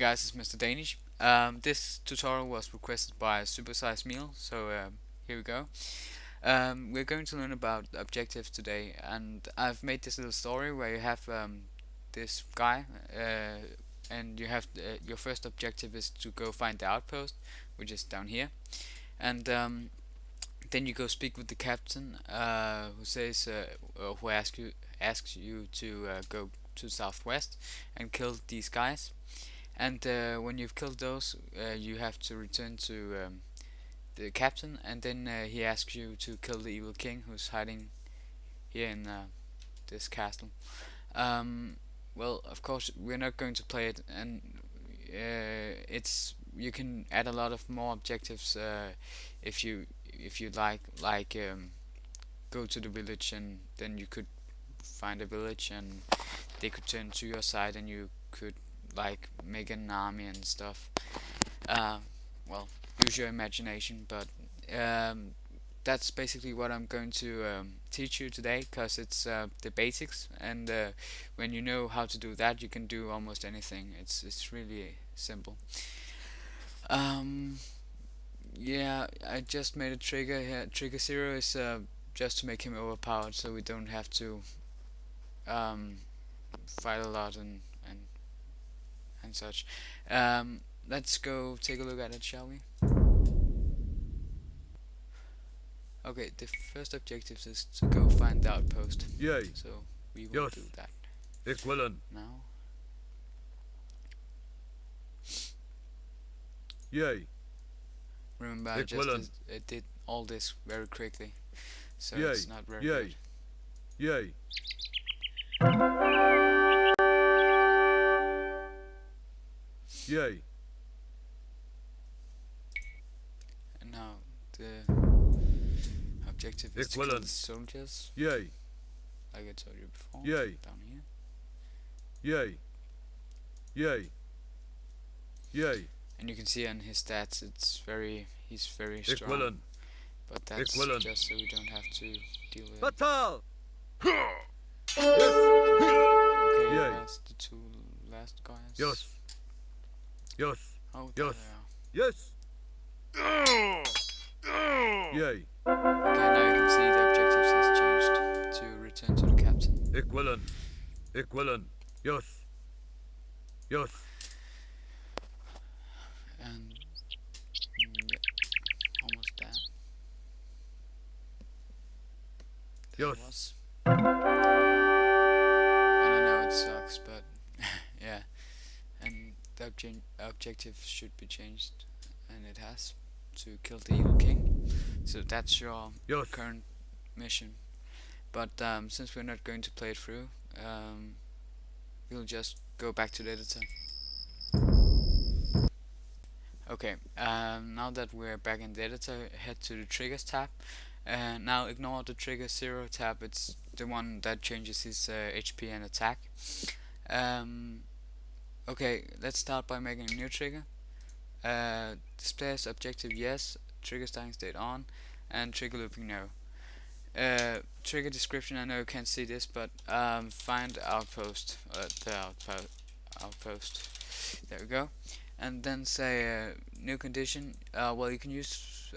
guys, it's Mr. Danish. This tutorial was requested by SuperSizeMeal, so here we go. We're going to learn about objectives today, and I've made this little story where you have this guy, and you have your first objective is to go find the outpost, which is down here, and then you go speak with the captain, who says, who asks you to go to southwest and kill these guys. And when you've killed those, you have to return to the captain, and then he asks you to kill the evil king who's hiding here in this castle. Um, well, of course, we're not going to play it, and it's you can add a lot of more objectives if you like go to the village, and then you could find a village, and they could turn to your side, and you could like make an army and stuff. Uh, well, use your imagination, but that's basically what I'm going to teach you today, because it's the basics, and when you know how to do that, you can do almost anything. It's really simple. Um, yeah, I just made a trigger here. Trigger 0 is just to make him overpowered, so we don't have to um, fight a lot and such. Let's go take a look at it, shall we? Okay, the first objective is to go find the outpost. Yay. So we will Yes. do that Equivalent. now. Yay. Remember, I just Equivalent. did all this very quickly, so Yay. it's not very Yay. good. Yay. Yay. And now the objective is to kill Equivalent. the soldiers, Yay. like I told you before. Yay. Down here. Yay. Yay. Yay. And you can see on his stats, he's very strong. Equivalent. But that's Equivalent. just so we don't have to deal with it. Fatal. Yes. Okay, Yay. that's the two last guys. Yes. Yes. Oh, there Yes. they are. Yes. Yay. Okay, now you can see the objectives has changed to return to the captain. Equivalent. Equivalent. Yes. Yes. And yeah, almost there. There it Yes. was. And I know it sucks, but yeah. And the objective should be changed, and it has, to kill the evil king. So that's your Yes. current mission. But since we're not going to play it through, we'll just go back to the editor. Okay, now that we're back in the editor, head to the triggers tab. Now ignore the trigger 0 tab, it's the one that changes his HP and attack. Okay, let's start by making a new trigger. Display as objective yes, trigger starting state on, and trigger looping no. Trigger description, I know you can't see this, but find outpost, outpost, there we go. And then say new condition. Well, you can use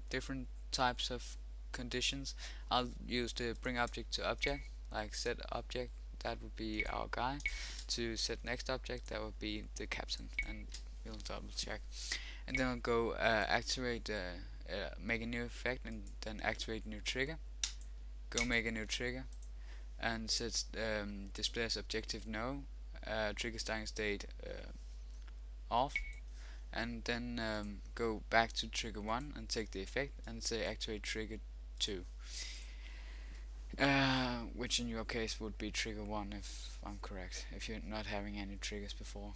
different types of conditions. I'll use the bring object to object, like set object, that would be our guy, to set next object, that would be the captain, and we'll double check. And then I'll go activate, make a new effect, and then activate new trigger. Go make a new trigger, and set display as objective no, trigger starting state off, and then go back to trigger 1 and take the effect and say activate trigger 2, which in your case would be trigger 1 if I'm correct, if you're not having any triggers before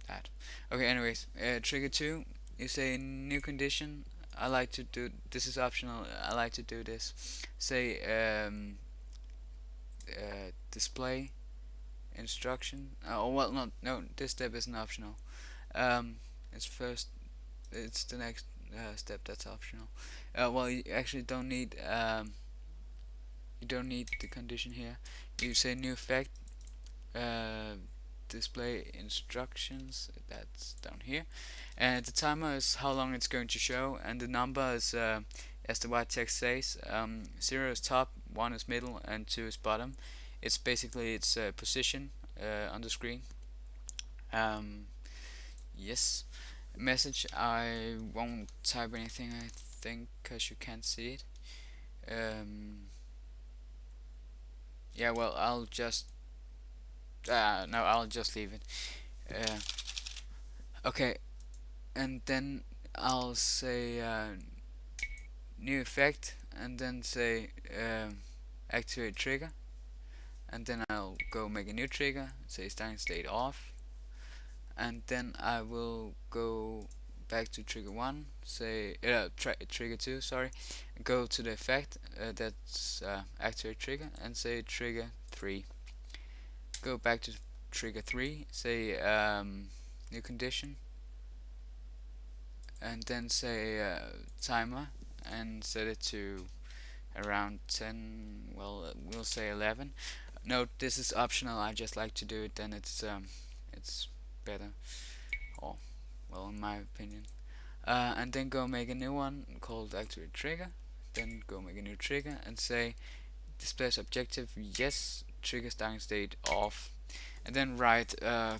that. Okay, anyways, trigger 2, you say new condition. I like to do, this is optional, I like to do this, say display instruction. Oh well, no, this step isn't optional. It's first, it's the next step that's optional. Well, you actually don't need the condition here. You say new effect, display instructions, that's down here. And the timer is how long it's going to show, and the number is, as the white text says, 0 is top, 1 is middle, and 2 is bottom. It's basically its position on the screen. Um, yes. Message, I won't type anything, I think, because you can't see it. Yeah, well, no, I'll just leave it. Uh, okay, and then I'll say new effect, and then say activate trigger, and then I'll go make a new trigger, say starting state off, and then I will go back to trigger 1, say trigger 2, sorry, go to the effect, that's activate trigger, and say trigger 3. Go back to trigger 3, say new condition, and then say timer, and set it to around 10, well, we'll say 11. Note, this is optional, I just like to do it, then it's better, or, well, in my opinion. And then go make a new one called activate trigger, then go make a new trigger, and say displays objective yes, trigger starting state off, and then write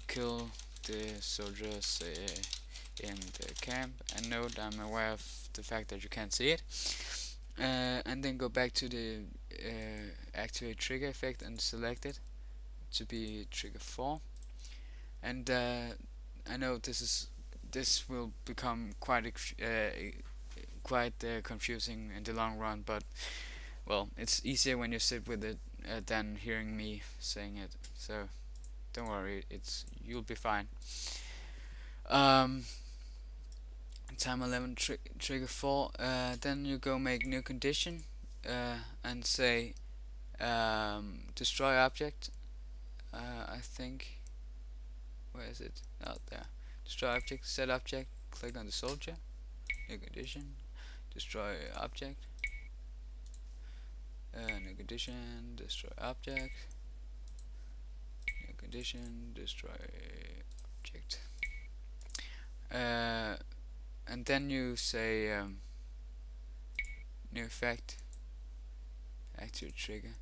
kill the soldiers in the camp, and note I'm aware of the fact that you can't see it, and then go back to the activate trigger effect and select it to be trigger 4, and I know this will become quite confusing in the long run, but well, it's easier when you sit with it than hearing me saying it, so don't worry, you'll be fine. Um, time 11 trigger 4, then you go make new condition, and say destroy object, I think, where is it, out there, destroy object, set object, click on the soldier, new condition, destroy object, new condition, destroy object, new condition, destroy object, and then you say new effect, activate trigger.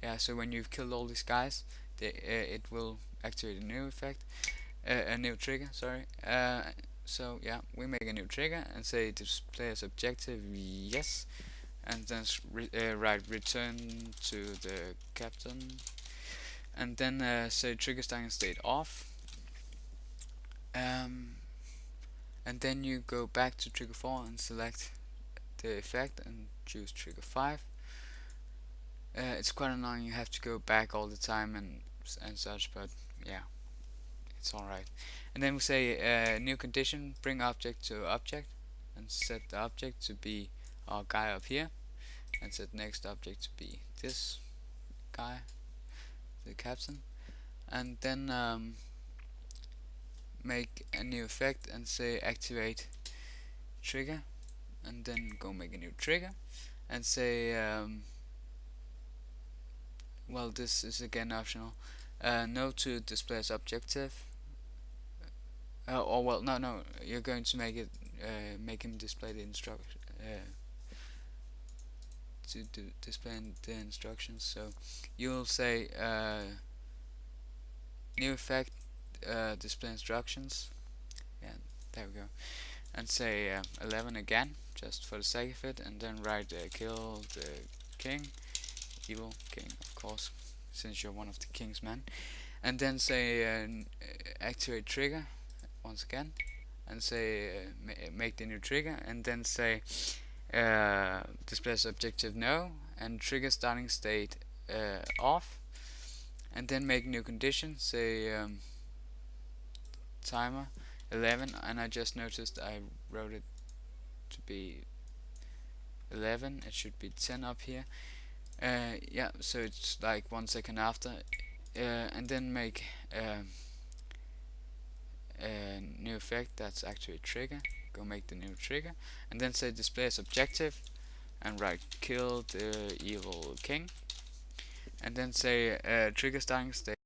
Yeah, so when you've killed all these guys, it will activate a new effect, a new trigger, sorry. So yeah, we make a new trigger and say display as objective yes, and then write return to the captain, and then say trigger starting state off, and then you go back to trigger 4 and select the effect and choose trigger 5. It's quite annoying, you have to go back all the time and such, but yeah, it's alright. And then we say new condition, bring object to object, and set the object to be our guy up here, and set next object to be this guy, the captain, and then make a new effect and say activate trigger, and then go make a new trigger and say well, this is again optional, no to display as objective, or well, no, you're going to make him display the instruction, to display the instructions, so you'll say new effect, display instructions, yeah, there we go, and say 11 again, just for the sake of it, and then write kill the king, evil king, of course, since you're one of the king's men, and then say activate trigger once again, and say make the new trigger, and then say display as objective no, and trigger starting state off, and then make new condition, say timer 11, and I just noticed I wrote it to be 11, it should be 10 up here, yeah, so it's like 1 second after, and then make a new effect, that's actually a trigger, go make the new trigger, and then say display as objective, and write kill the evil king, and then say trigger starting state.